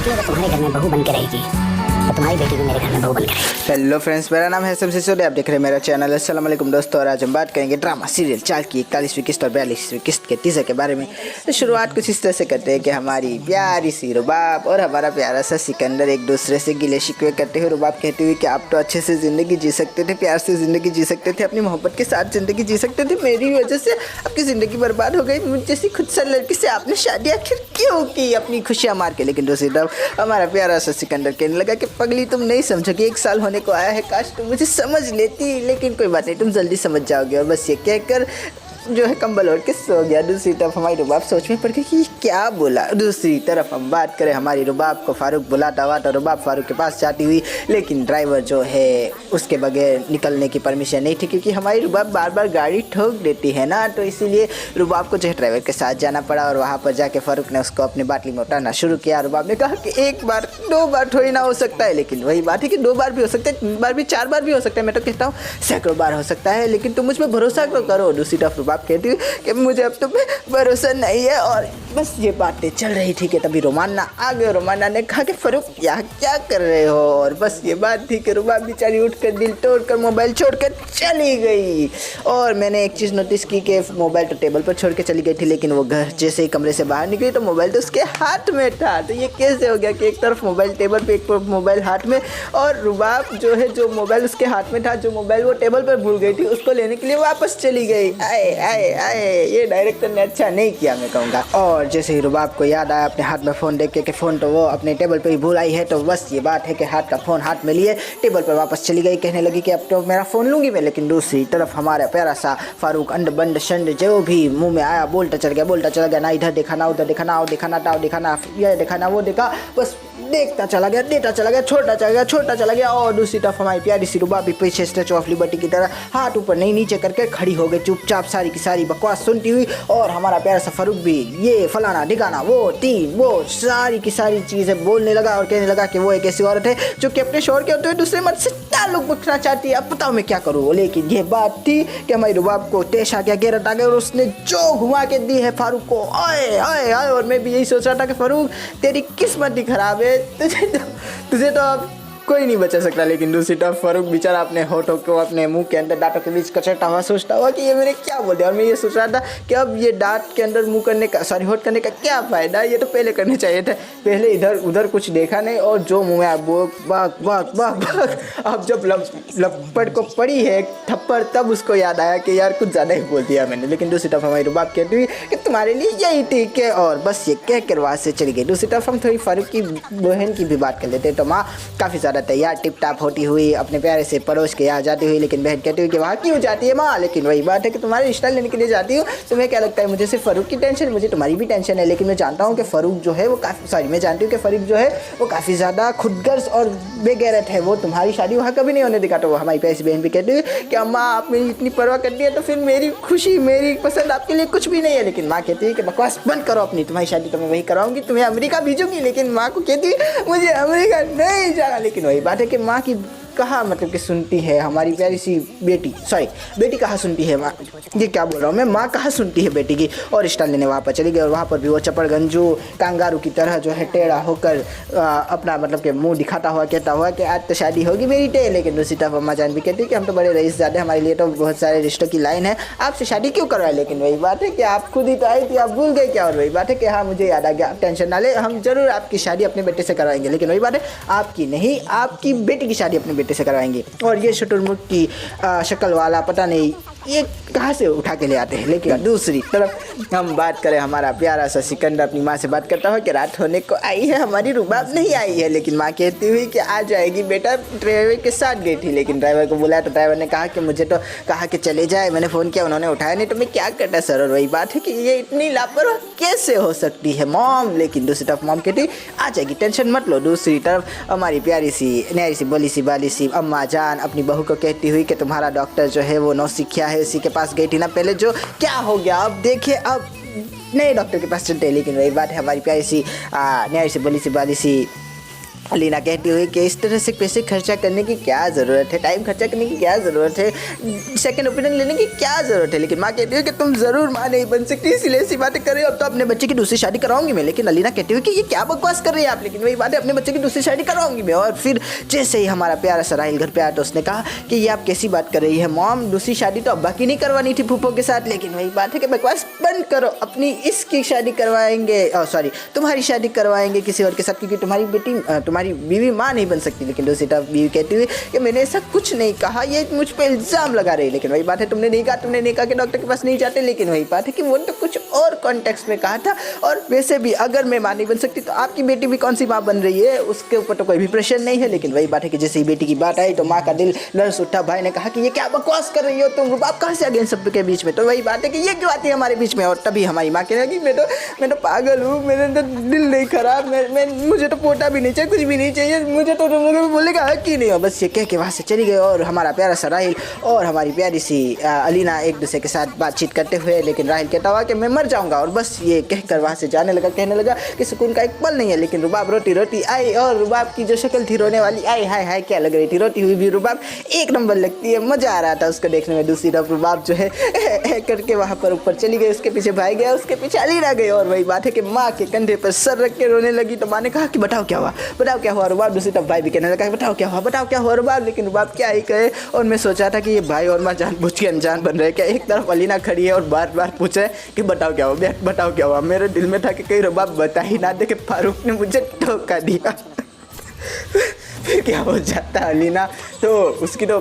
बेटी अगर तुम्हारे घर में बहू बन के रहेगी तो तुम्हारी बेटी भी मेरे घर में बहू बन के रहेगी। हेलो फ्रेंड्स, मेरा नाम है सब सिसोदिया, आप देख रहे हैं मेरा चैनल। अस्सलाम वालेकुम दोस्तों, और आज हम बात करेंगे ड्रामा सीरियल चाल की 41वीं किस्त और 42वीं किस्त के टीजर के बारे में। तो शुरुआत कुछ इस तरह से करते हैं कि हमारी प्यारी सी रुबाब और हमारा प्यारा सा सिकंदर एक दूसरे से गिले शिकवे करते हुए रुबाब कहती हुई कि आप तो अच्छे से ज़िंदगी जी सकते थे, प्यार से ज़िंदगी जी सकते थे, अपनी मोहब्बत के साथ ज़िंदगी जी सकते थे, मेरी वजह से आपकी ज़िंदगी बर्बाद हो गई। मुझ जैसी खुदसर लड़की से आपने शादी आखिर क्यों की, अपनी खुशियाँ मार के। लेकिन दूसरी तरफ हमारा प्यारा सा सिकंदर कहने लगा कि पगली तुम नहीं समझो कि 1 साल होने को आया है, काश तुम मुझे समझ लेती, लेकिन कोई बात नहीं, तुम जल्दी समझ जाओगे। और बस ये कहकर जो है कंबल ओढ़ के सो गया। दूसरी तरफ हमारी रुबाब सोच में पड़ गई कि क्या बोला। दूसरी तरफ हम बात करें हमारी रुबाब को फारूक बुलाता हुआ, तो रुबाब फारूक के पास जाती हुई, लेकिन ड्राइवर जो है उसके बगैर निकलने की परमिशन नहीं थी, क्योंकि हमारी रुबाब बार बार गाड़ी ठोक देती है ना, तो इसीलिए रुबाब को जो है ड्राइवर के साथ जाना पड़ा। और वहाँ पर जाके फारूक ने उसको अपनी बाटली में उठाना शुरू किया। रुबाब ने कहा कि 1 बार 2 बार थोड़ी ना हो सकता है, लेकिन वही बात है कि 2 बार भी हो सकता है, 3 बार भी, 4 बार भी हो सकता है, मैं तो कहता हूँ सैकड़ों बार हो सकता है, लेकिन तुम मुझ पर भरोसा तो करो। दूसरी तरफ रुबाब कहती हूँ कि मुझे अब तुम पे भरोसा नहीं है। और बस ये बातें चल रही थी कि तभी रोमाना आ गए। रोमाना ने कहा कि फारूक यहाँ क्या कर रहे हो। और बस ये बात थी कि रुबाब बेचारी उठकर दिल तोड़कर मोबाइल छोड़कर चली गई। और मैंने एक चीज़ नोटिस की कि मोबाइल तो टेबल पर छोड़ के चली गई थी, लेकिन वो घर जैसे ही कमरे से बाहर निकली तो मोबाइल तो उसके हाथ में था। तो ये कैसे हो गया कि एक तरफ मोबाइल टेबल पे, एक तरफ मोबाइल हाथ में, और रुबाब जो है जो मोबाइल उसके हाथ में था, जो मोबाइल वो टेबल पर भूल गई थी, उसको लेने के लिए वापस चली गई। आए आए आए, ये डायरेक्टर ने अच्छा नहीं किया, मैं कहूँगा। और जैसे ही रुबाब को याद आया अपने हाथ में फ़ोन देख के कि फ़ोन तो वो अपने टेबल पे ही भूल आई है, तो बस ये बात है कि हाथ का फ़ोन हाथ में लिए टेबल पर वापस चली गई। कहने लगी कि अब तो मेरा फ़ोन लूँगी मैं। लेकिन दूसरी तरफ हमारा प्यारा सा फारूक अंड बंड शंड जो भी मुँह में आया बोलता चल गया, ना इधर देखा, ना उधर देखा, ना वो देखा, ना टाव देखा, ना ये देखा, ना वो देखा, बस देखता चला गया, देता चला गया, छोटा चला गया। और दूसरी तरफ हमारी प्यारी सी रुबाब भी पीछे स्टैचू ऑफ लिबर्टी की तरह हाथ ऊपर नहीं नीचे करके खड़ी हो गई, चुपचाप सारी की सारी बकवास सुनती हुई। और हमारा प्यारा सा फारूक भी ये फलाना ढिकाना वो सारी की सारी चीज़ें बोलने लगा और कहने लगा कि वो एक ऐसी औरत है जो कि अपने शौहर के होते हुए दूसरे मर्द से ताल्लुक रखना चाहती है, अब बताओ मैं क्या करूँ। लेकिन ये बात थी कि हमारी रुबाब को तेश आ गया, गैरत आ गया, और उसने जो घुमा के दी है फारूक को, आए आए आए। और मैं भी यही सोच रहा था कि फारूक तेरी किस्मत ही खराब है, तुझे तो अब कोई नहीं बचा सकता। लेकिन दूसरी तरफ फारूक बेचारा अपने होठों को अपने मुंह के अंदर दांतों के बीच कचरता हुआ सोचता हुआ कि ये मैंने क्या बोल दिया। और मैं ये सोच रहा था कि अब ये दांत के अंदर मुंह करने का, सॉरी होठ करने का क्या फ़ायदा, ये तो पहले करने चाहिए था। पहले इधर उधर कुछ देखा नहीं, और जो मुँह में आप बाग अब जब लपट को पड़ी है थप्पड़, तब उसको याद आया कि यार कुछ ज़्यादा ही बोल दिया मैंने। लेकिन दूसरी तरफ हमारी रुबाब कहती हुई कि तुम्हारे लिए यही ठीक है, और बस ये कह कर वहाँ से चली गई। दूसरी तरफ हम थोड़ी फारूक की बहन की भी बात कर लेते हैं। तो माँ काफ़ी ज़्यादा तैयार टिप टाप होती हुई अपने प्यारे से पड़ोस के यहाँ जाती हुई, लेकिन बहन कहती हुई कि वहाँ क्यों जाती है माँ। लेकिन वही बात है कि तुम्हारे रिश्ता लेने के लिए जाती हूँ। तुम्हें क्या लगता है मुझे सिर्फ फारूक की टेंशन, मुझे तुम्हारी भी टेंशन है। लेकिन मैं जानता हूँ कि फारूक जो है वो मैं जानती हूँ कि फारूक जो है वो काफ़ी ज़्यादा खुदगर्ज और बेगैरत है, वो तुम्हारी शादी वहाँ कभी नहीं होने देगा। तो वो हमारी प्यारी बहन भी कहती है कि अम्मा आप मेरी इतनी परवाह करती है तो फिर मेरी खुशी, मेरी पसंद आपके लिए कुछ भी नहीं है। लेकिन माँ कहती है कि बकवास बंद करो अपनी, तुम्हारी शादी तो मैं वही कराऊंगी, तुम्हें अमेरिका भेजूंगी। लेकिन माँ को कहती है मुझे अमेरिका नहीं जाना। लेकिन वही बात है कि माँ की कहाँ मतलब कि सुनती है हमारी प्यारी सी बेटी, सॉरी बेटी कहाँ सुनती है माँ, ये क्या बोल रहा हूँ मैं, माँ कहाँ सुनती है बेटी की। और रिश्ता लेने वहाँ पर चली गई, और वहाँ पर भी वो चपड़गंजू कांगारू की तरह जो है टेढ़ा होकर अपना मतलब कि मुंह दिखाता हुआ कहता हुआ कि आज तो शादी होगी मेरी टे। लेकिन दूसरी तरफ अम्मा जान भी कहती है कि हम तो बड़े रईसज़ादे, हमारे लिए तो बहुत सारे रिश्तों की लाइन है, आपसे शादी क्यों करवाए। लेकिन वही बात है कि आप खुद ही तो आई थी, आप भूल गए क्या। और वही बात है कि हाँ मुझे याद आ गया, टेंशन ना ले, हम जरूर आपकी शादी अपने बेटे से करवाएंगे। लेकिन वही बात है आपकी नहीं, आपकी बेटी की शादी अपने बेटे से करवाएंगे। और ये शुतुरमुर्ग की शक्ल वाला पता नहीं ये कहाँ से उठा के ले आते हैं। लेकिन दूसरी तरफ हम बात करें हमारा प्यारा सा सिकंदर अपनी माँ से बात करता हुआ कि रात होने को आई है, हमारी रुबाब नहीं आई है। लेकिन माँ कहती हुई कि आ जाएगी बेटा, ड्राइवर के साथ गई थी। लेकिन ड्राइवर को बुलाया तो ड्राइवर ने कहा कि मुझे तो कहा कि चले जाए, मैंने फ़ोन किया उन्होंने उठाया नहीं, तो मैं क्या करता सर। और वही बात है कि ये इतनी लापरवाह कैसे हो सकती है मॉम। लेकिन दूसरी तरफ मॉम कहती आ जाएगी, टेंशन मत लो। दूसरी तरफ हमारी प्यारी सी न्यारी सी बोली सी बाली सी अम्मा जान अपनी बहू को कहती हुई कि तुम्हारा डॉक्टर जो है वो नौसिखिया है, उसी के पास गई थी ना पहले, जो क्या हो गया अब देखिए, अब नए डॉक्टर के पास चलते हैं। लेकिन वही बात है हमारी प्यारी सी न्यारी सी बोली सी बाली सी अलीना कहती हुई कि इस तरह से पैसे खर्चा करने की क्या ज़रूरत है, टाइम खर्चा करने की क्या ज़रूरत है, सेकंड ओपिनियन लेने की क्या ज़रूरत है। लेकिन माँ कहती हुई कि तुम ज़रूर माँ नहीं बन सकती, इसलिए ऐसी बातें कर रही हो, अब तो अपने बच्चे की दूसरी शादी कराऊंगी मैं। लेकिन अलीना कहती हुई कि ये क्या बकवास कर रही है आप, लेकिन वही बात है, अपने बच्चे की दूसरी शादी कराऊंगी मैं। और फिर जैसे ही हमारा प्यारा सा राहिल घर पे आया तो उसने कहा कि ये आप कैसी बात कर रही है मॉम, दूसरी शादी तो अब्बा की नहीं करवानी थी फूफो के साथ। लेकिन वही बात है कि बकवास बंद करो, अपनी इसकी शादी करवाएंगे, सॉरी तुम्हारी शादी करवाएंगे किसी और के साथ, क्योंकि तुम्हारी बेटी तुम्हारी बीवी माँ नहीं बन सकती। लेकिन दूसरी तरफ बीवी कहती हुई कि मैंने ऐसा कुछ नहीं कहा, ये मुझ पे इल्ज़ाम लगा रही है। लेकिन वही बात है, तुमने नहीं कहा कि डॉक्टर के पास नहीं जाते। लेकिन वही बात है कि वो तो कुछ और कॉन्टेक्स्ट में कहा था। और वैसे भी अगर मैं माँ नहीं बन सकती तो आपकी बेटी भी कौन सी माँ बन रही है, उसके ऊपर तो कोई भी प्रेशर नहीं है। लेकिन वही बात है कि जैसे ही बेटी की बात आई तो माँ का दिल लर्स उठा। भाई ने कहा कि ये क्या बकवास कर रही हो तुम, रुबाब कहाँ से आ गए इन सब के बीच में। तो वही बात है कि ये क्यों आती है हमारे बीच में। और तभी हमारी माँ कहने लगी मैं तो पागल हूँ, मेरा तो दिल नहीं खराब, मुझे तो पोटा भी नहीं चाहिए, कुछ भी नहीं चाहिए, मुझे तो बोले का हक ही नहीं हो। बस ये कह के वहाँ से चली गई। और हमारा प्यारा सा राहिल और हमारी प्यारी सी अलीना एक दूसरे के साथ बातचीत करते हुए, लेकिन राहिल कहता हुआ कि मैं मर जाऊँगा। और बस ये कहकर वहाँ से जाने लगा, कहने लगा कि सुकून का एक पल नहीं है। लेकिन रुबाब रोती आई और रुबाब की जो शक्ल थी रोने वाली, आई हाय हाय क्या लग रही थी, रोती हुई भी रुबाब एक नंबर लगती है, मज़ा आ रहा था उसको देखने में। दूसरी तरफ रुबाब जो है करके वहाँ पर ऊपर चली गई, उसके पीछे भाई गया, उसके पीछे अलीना गई। और वही बात है कि माँ के कंधे पर सर रख के रोने लगी। तो माँ ने कहा कि बताओ क्या हुआ रुबाब। दूसरी तरफ भाई भी कहने लगा बताओ क्या हुआ रुबाब। लेकिन रुबाब क्या ही कहे। और मैं सोचा था कि ये भाई और माँ जानबूझ के अनजान बन रहे क्या। एक तरफ अलीना खड़ी है और बार बार पूछ रहे कि बताओ क्या हुआ। मेरे दिल में था कि कहीं रुबाब बता ही ना दे कि फारूक ने मुझे धोखा दिया। फिर क्या हो जाता अलीना, तो उसकी तो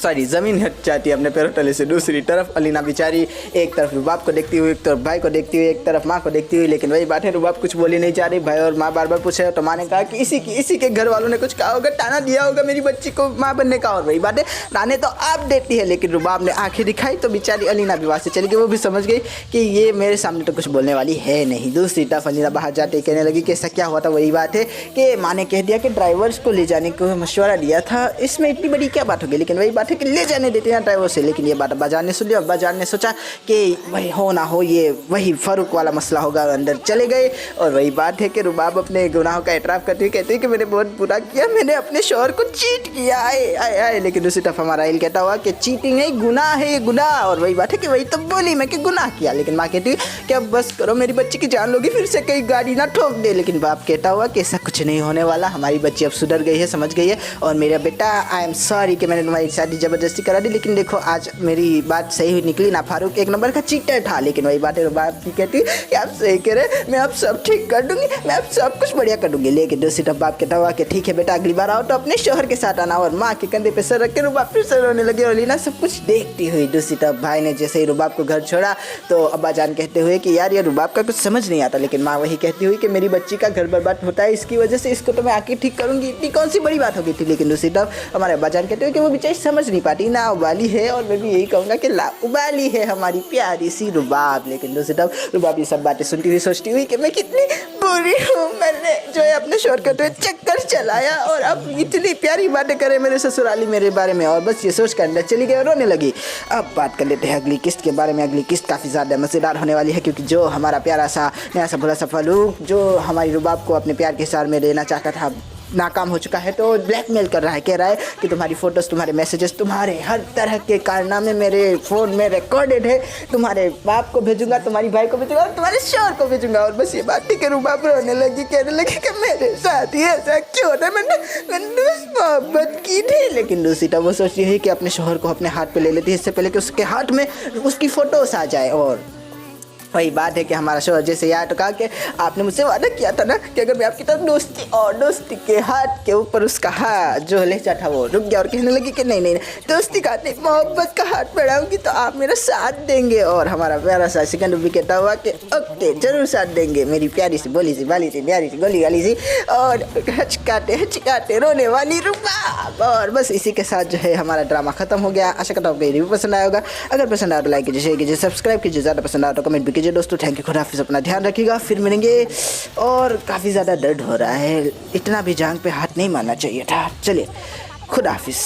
ज़मीन हट जाती है अपने पैरों तले से। दूसरी तरफ अलीना बेचारी एक तरफ रुबाब को देखती हुई, एक तरफ भाई को देखती हुई, एक तरफ माँ को देखती हुई। लेकिन वही बात है, रुबाब कुछ बोली नहीं जा रही। भाई और माँ बार बार पूछे तो माँ ने कहा कि इसी के घर वालों ने कुछ कहा होगा, ताना दिया होगा मेरी बच्ची को माँ बनने का। और वही बात है, ताने तो आप देती है। लेकिन रुबाब ने आंखें दिखाई तो बेचारी अलीना भी वहाँ से चली गई। वो भी समझ गई कि ये मेरे सामने तो कुछ बोलने वाली है नहीं। दूसरी तरफ अलीना बाहर जाते कहने लगी कि ऐसा क्या हुआ था। वही बात है कि माँ ने कह दिया कि ड्राइवर्स को ले जाने को मशवरा दिया था, इसमें इतनी बड़ी क्या बात होगी। लेकिन वही बात है कि ले जाने देते हैं ड्राइवर से। लेकिन ये बात अब्बाजान ने सुन ली। अब्बाजान ने सोचा कि वही हो ना हो ये वही फारूक वाला मसला होगा। अंदर चले गए। और वही बात है कि रुबाब अपने गुनाहों का एतराफ़ करती हुई कहती है कि मैंने बहुत बुरा किया, मैंने अपने शौहर को चीट किया आए। लेकिन दूसरी तरफ हमारा राहिल कहता हुआ कि चीटिंग नहीं, गुनाह है ये गुनाह। और वही बात है कि वही तो बोली मैं कि गुनाह किया। लेकिन माँ कहती है कि अब बस करो, मेरी बच्ची की जान लोगी, फिर से कहीं गाड़ी ना ठोक दे। लेकिन बाप कहता हुआ कि ऐसा कुछ नहीं होने वाला, हमारी बच्ची अब सुधर गई है, समझ गई है। और मेरा बेटा आई एम सॉरी कि मैंने तुम्हारी शादी ज़बरदस्ती करा दी। लेकिन देखो आज मेरी बात सही निकली ना, फारूक एक नंबर का चीटर था। लेकिन वही बात है, बात की कहती कि आप सही कह रहे, मैं अब सब ठीक कर दूंगी, मैं अब सब कुछ बढ़िया कर दूंगी। लेकिन दूसरी तरफ बाप कहता हुआ कि ठीक है बेटा, अगली बार आओ तो अपने शौहर के साथ आना। और माँ के कंधे पे सर रख के रुबाब फिर से रोने लगी। और लीना सब कुछ देखती हुई। दूसरी तरफ भाई ने जैसे ही रुबाब को घर छोड़ा तो अब्बाजान कहते हुए कि यार ये रुबाब का कुछ समझ नहीं आता। लेकिन माँ वही कहती हुई कि मेरी बच्ची का घर बर्बाद होता है इसकी वजह से, इसको तो मैं आके ठीक करूँगी, इतनी कौन सी बड़ी बात हो गई थी। लेकिन दूसरी तरफ हमारे अब्बाजान कहते हुए कि वो बेचारी समझ नहीं पाती, ना उबाली है। और मैं भी यही कहूँगा कि ला उबाली है हमारी प्यारी सी रुबाब। लेकिन दूसरी तरफ रुबाब ये सब बातें सुनती हुई सोचती हुई कि मैं कितनी बुरी हूँ, मैंने जो है अपने शौहर का तो चक्कर चलाया और अब इतनी प्यारी बातें करे मेरे ससुराली मेरे बारे में। और बस ये सोच कर अंदर चली गई और रोने लगी। अब बात कर लेते हैं अगली किस्त के बारे में। अगली किस्त काफ़ी ज़्यादा मज़ेदार होने वाली है, क्योंकि जो हमारा प्यारा सा नया सा भोला सा फारूक जो हमारी रुबाब को अपने प्यार के सार में लेना चाहता था, नाकाम हो चुका है। तो ब्लैकमेल कर रहा है, कह रहा है कि तुम्हारी फ़ोटोज़, तुम्हारे मैसेजेस, तुम्हारे हर तरह के कारनामे मेरे फ़ोन में रिकॉर्डेड है, तुम्हारे बाप को भेजूंगा, तुम्हारी भाई को भेजूंगा और तुम्हारे शौहर को भेजूंगा। और बस ये बात थी कि रुबाब रोने लगी, कहने लगी कि मेरे साथ ही ऐसा क्यों होता है, मैंने मोहब्बत की थी। लेकिन दूसरी तरफ वो सोचती है कि अपने शौहर को अपने हाथ पे ले लेती है, इससे पहले कि उसके हाथ में उसकी फ़ोटोज़ आ जाए। और वही बात है कि हमारा शौहर जैसे यार तो कहा कि आपने मुझसे वादा किया था ना कि अगर मैं आपकी तरफ दोस्ती और दोस्ती के हाथ के ऊपर उसका हाथ जो लहजा था वो रुक गया। और कहने लगी कि नहीं दोस्ती का हाथ नहीं, मोहब्बत का हाथ बढ़ाऊंगी तो आप मेरा साथ देंगे। और हमारा प्यारा सा सेकंड भी कहता हुआ कि ओके जरूर साथ देंगे, मेरी प्यारी सी बोली सी बाली सी प्यारी सी गोली गाली सी और हचकाते रोने वाली रुबाब। और बस इसी के साथ जो है हमारा ड्रामा खत्म हो गया। आशा करता हूँ आपको रिव्यू पसंद आया होगा। अगर पसंद आया तो लाइक कीजिए, शेयर कीजिए, सब्सक्राइब कीजिए, ज़्यादा पसंद आया तो कमेंट भी कीजिए। दोस्तों थैंक यू, खुदा हाफिज़, अपना ध्यान रखिएगा, फिर मिलेंगे। और काफ़ी ज़्यादा दर्द हो रहा है, इतना भी जांग पे हाथ नहीं मारना चाहिए था। चलिए खुदा हाफिज़।